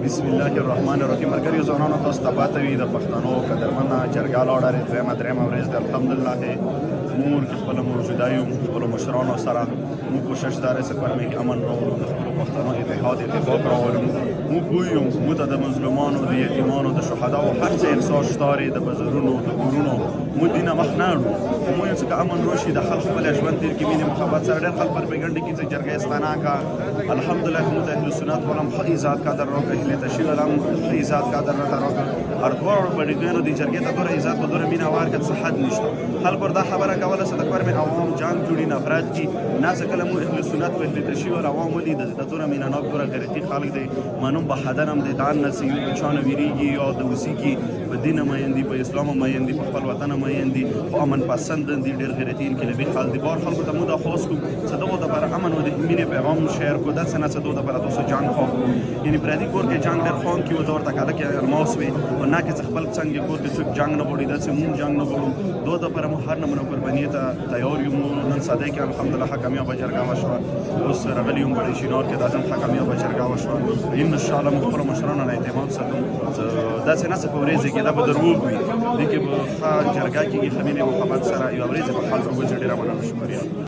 بسم الله الرحمن الرحیم. ملګري ځوانانو تاسو ته پاته وي د پښتنو قدرمنه جرګه لاړه درېمه ورځ ده. الحمدلله مور کې خپله موجوده یو خپلو مشرانو سره موږ کوشش دا رسه کړمې چې امن راوړو، د خپلو پښتنو اتفاق راولو. موږ پوهیږو موږ ته د مظلومانو د یتیمانو د شهداو هر څه احساس ښکاري، د بازارونو د کورونو موږ دې نه مخ نه اړو. موږ یو څه که امن راشي د خلک خپل ژوند تېر کړي مینې محبت سره. ډېر خلک پرپېګنډې کوي چې جرګه استاناکه الحمدلله موږ د اهل سنت ولم ښه عزت قدر راکړه، اهل تشیع ولم ښه عزت قدر راته راکړه. هر دواړو بډیګانو دې جرګې ته دوره عزت په دوره مینه ورکړه څه حد نشته. خلکو دا خبره کوله چې د کور مې عوام جنګ جوړي نفرت کي نه څه کله مو اهل سنت په اهل تشیع ول عوام ولید د دوره مینه ناک دوره غیرتي خلک دی منم به حدن هم دی دان نسی یو چانه ویریږي یا د وسی کی په دین مایندي په اسلام مایندي په خپل وطن مایندي په امن پسند دي ډېر غیرتین کې لبي خال دي بار خلکو ته مو د خاص کو صدقو د پر امن او د مینه پیغام شیر کو د سنه صدقو د پر تاسو جنگ خو یعنی پردي کور کې جنگ ډېر خون کې و دور تک اله کې ارماس وي او نه کې خپل څنګه کور کې څوک جنگ نه وړي د سمون جنگ نه وړو دوه د پر مو هر نمونه قرباني ته تیار یو نن ساده کې الحمدلله حکمیه بجرګه وشو اوس رغلیوم بړي شینور کې دازم حکمیه بجرګه وشو ان شاء الله مخبر مشرانو نه اعتماد ساتو دا څنګه څه پورېږي کې دا به دروغ وي دغه په جرګه کې خمینه محبت سره یو ورځ په خلکو وځي ډیره مننه شکریہ.